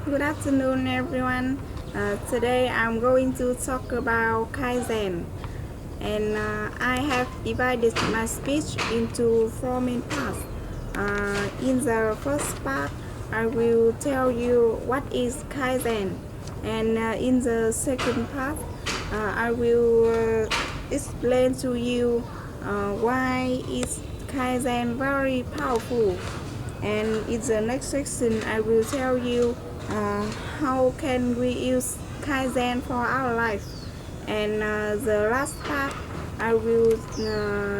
Good afternoon, everyone. Today I'm going to talk about Kaizen, and I have divided my speech into four main parts. In the first part, I will tell you what is Kaizen, and in the second part, I will explain to you why is Kaizen very powerful. And in the next section, I will tell you how can we use Kaizen for our life. And the last part, I will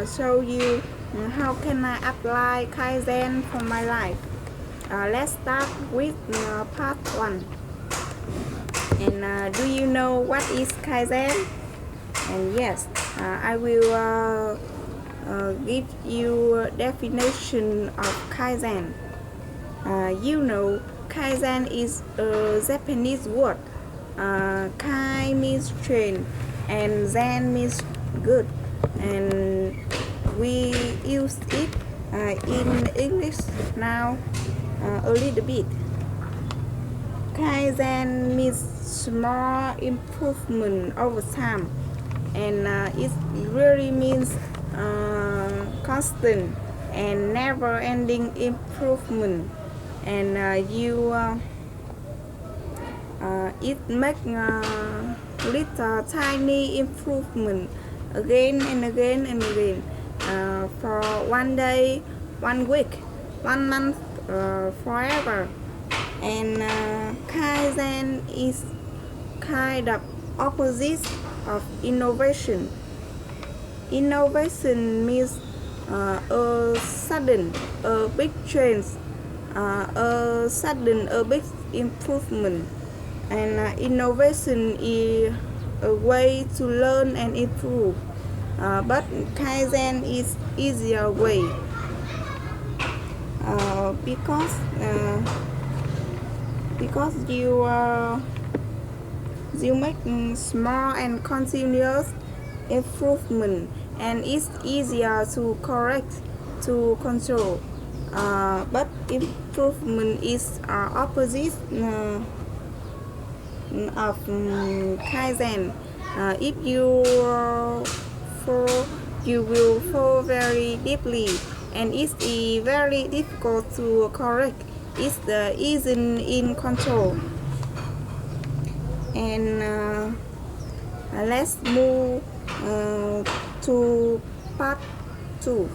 show you how can I apply Kaizen for my life. Let's start with part 1. And do you know what is Kaizen? And yes, I will give you a definition of Kaizen. Kaizen is a Japanese word. Kai means train, and Zen means good. And we use it in English now a little bit. Kaizen means small improvement over time, and it really means constant and never-ending improvement. And it make little tiny improvement again and again and again for one day, 1 week, 1 month, forever. And Kaizen is kind of opposite of innovation. Innovation means a sudden, a big change, a big improvement. And innovation is a way to learn and improve. But Kaizen is easier way because you make small and continuous improvement, and it's easier to correct, to control. But improvement is opposite of Kaizen. If you fall, you will fall very deeply, and it's very difficult to correct. It's isn't in control. And let's move to part 2.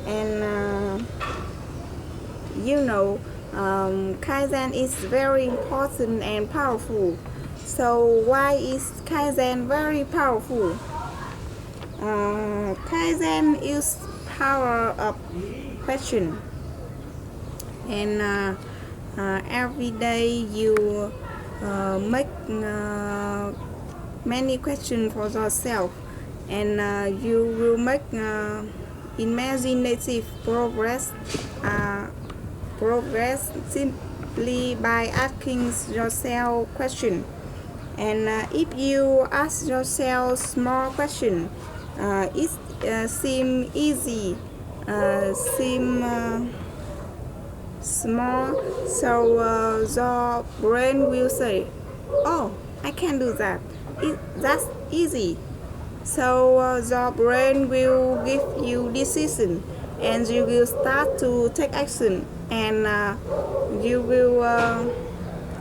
And Kaizen is very important and powerful. So why is Kaizen very powerful? Kaizen is power of question. And every day you make many questions for yourself, and you will make imaginative progress simply by asking yourself questions. And if you ask yourself small questions, it seems easy, seem small, so your brain will say, oh, I can do that. That's easy. So your brain will give you decision, and you will start to take action, and you will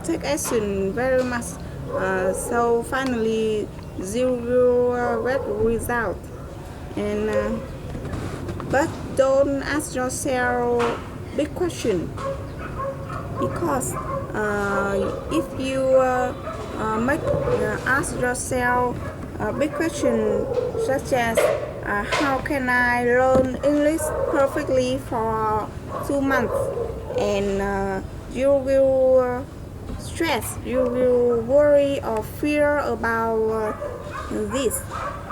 take action very much. So finally you will get result. And but don't ask yourself big question, because if you ask yourself a big question such as how can I learn English perfectly for 2 months, and you will stress, you will worry or fear about this,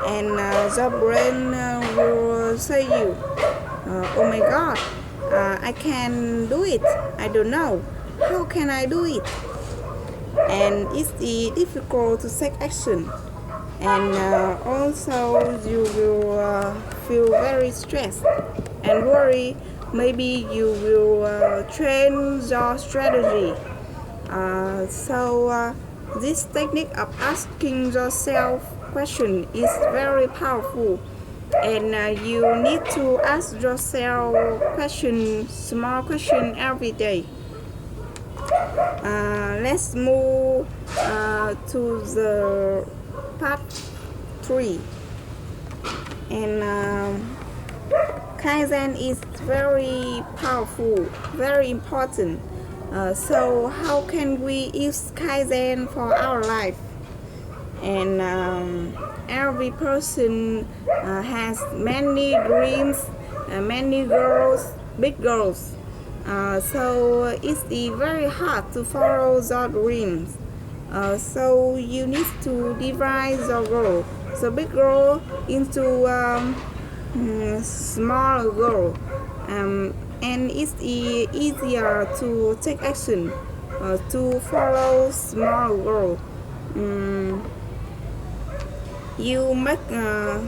and your brain will say you, oh my god, I can do it, I don't know, how can I do it? And it's difficult to take action, and also you will feel very stressed and worry. Maybe you will train your strategy, This technique of asking yourself question is very powerful, and you need to ask yourself small question every day. Let's move to the part 3. And Kaizen is very powerful, very important. So how can we use Kaizen for our life? And every person has many dreams, many goals, big goals. So it's very hard to follow your dreams. So you need to divide your goal, the big goal, into small goal, and it's easier to take action to follow small goal. You make a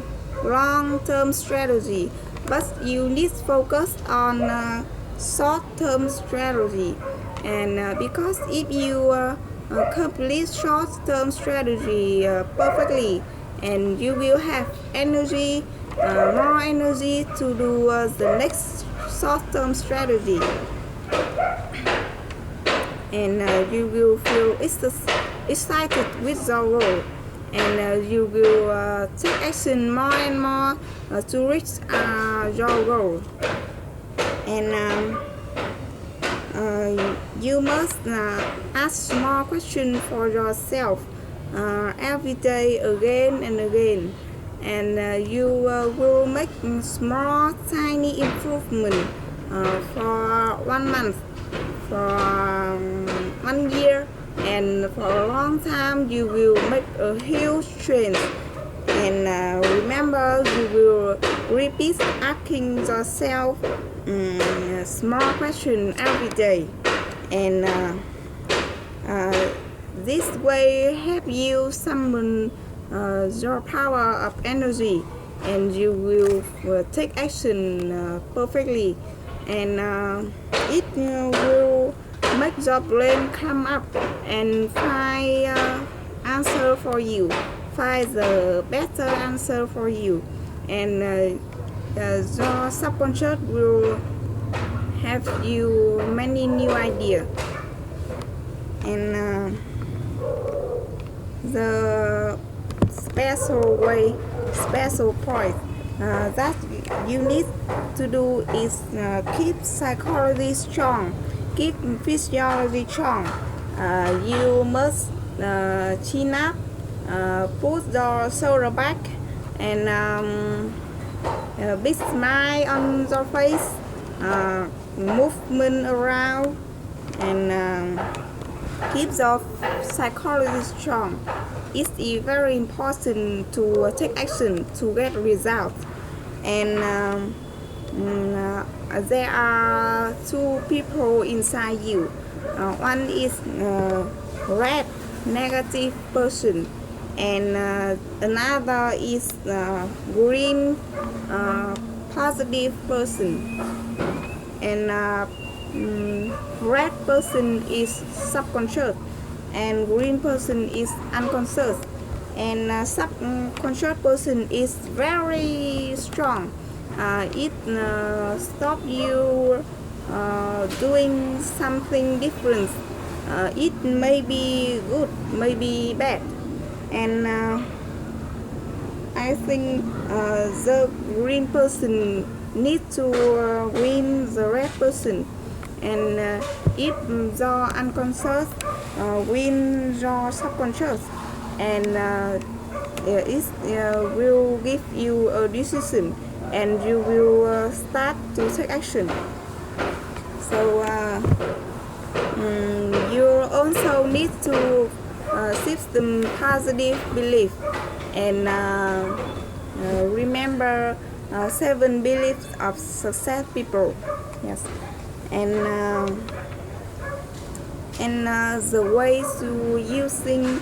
long-term strategy, but you need focus on short-term strategy. And because if you complete short-term strategy perfectly, and you will have energy, more energy to do the next short-term strategy, and you will feel excited with your goal, and you will take action more and more to reach your goal. And you must ask small questions for yourself every day, again and again, and you will make small tiny improvement for 1 month, for 1 year, and for a long time you will make a huge change. And remember, you will repeat asking yourself small question every day, and this way help you summon your power of energy, and you will take action perfectly, and it will make your brain come up and find answer for you, find the better answer for you, and your subconscious will have you many new ideas. And the special point that you need to do is keep psychology strong, keep physiology strong. You must chin up, put your shoulder back, and big smile on your face, movement around, and keep your psychology strong. It's very important to take action to get results. And there are two people inside you. One is red, negative person, and another is green, positive person. And red person is subconscious, and green person is unconscious, and subconscious person is very strong. It stop you doing something different. It may be good, may be bad, and I think the green person need to win the red person, and if your unconscious win your subconscious, and it will give you a decision, and you will start to take action. So you also need to shift the positive belief, and remember 7 beliefs of success people. Yes, and the ways to using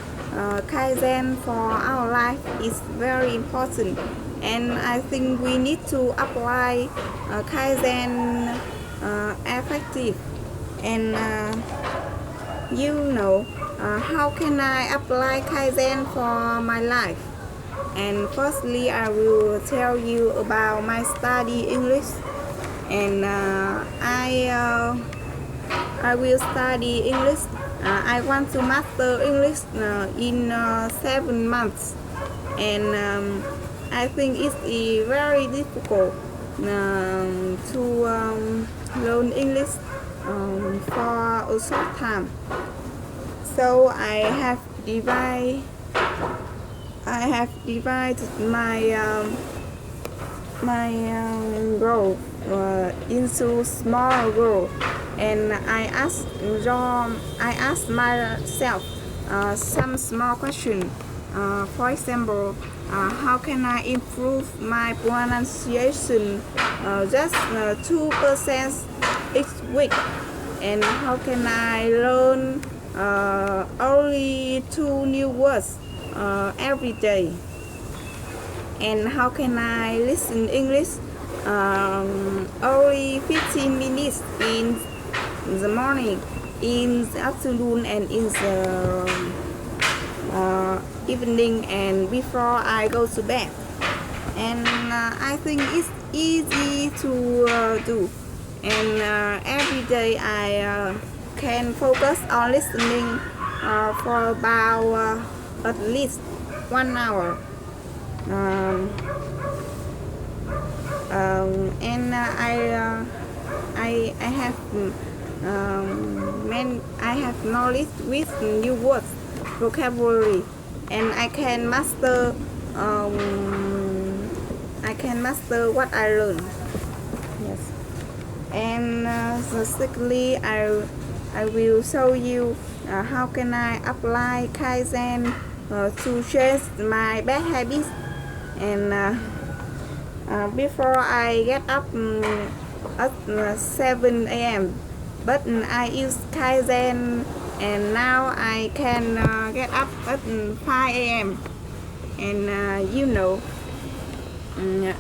Kaizen for our life is very important, and I think we need to apply Kaizen effective, and how can I apply Kaizen for my life? And firstly, I will tell you about my study English, and I will study English. I want to master English in 7 months, and I think it's very difficult to learn English for a short time. So I have divided my goal into small goal, and I ask myself some small question. For example, how can I improve my pronunciation just 2% each week? And how can I learn only 2 new words every day? And how can I listen English only 15 minutes in the morning, in the afternoon, and in the evening, and before I go to bed? And I think it's easy to do, and every day I can focus on listening for about at least 1 hour. And I have knowledge with new words, vocabulary, and I can master what I learn. Yes. And secondly, I will show you how can I apply Kaizen to change my bad habits. And before I get up at 7 a.m. but I use Kaizen, and now I can get up at 5 a.m. and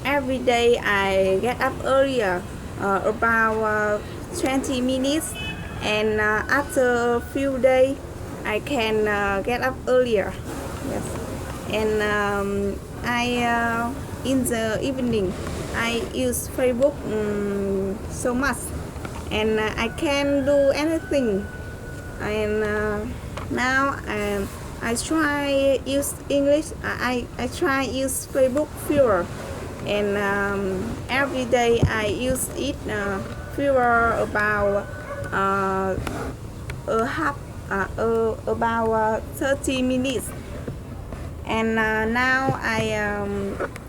every day I get up earlier, about 20 minutes, and after a few days I can get up earlier. Yes. And in the evening I use Facebook so much, and I can't do anything. And now I try use English. I try use Facebook fewer, and every day I use it fewer about about 30 minutes. And now I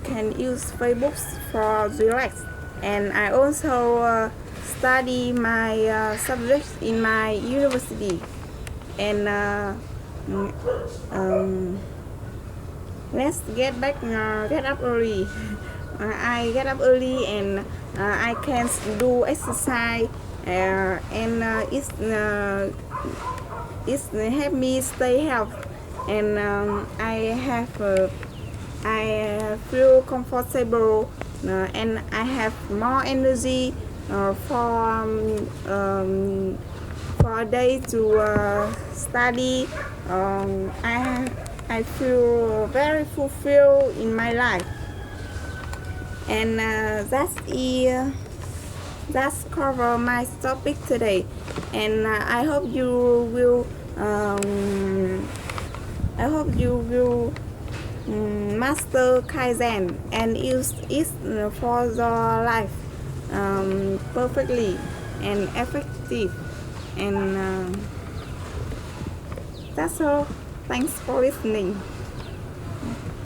can use Facebook for relax, and I also study my subjects in my university. And let's get up early. I get up early, and I can do exercise, and it's help me stay healthy. And I feel comfortable, and I have more energy for a day to study. I feel very fulfilled in my life. And that's cover my topic today. And I hope you will master Kaizen and use it for your life perfectly and effective. And that's all. Thanks for listening.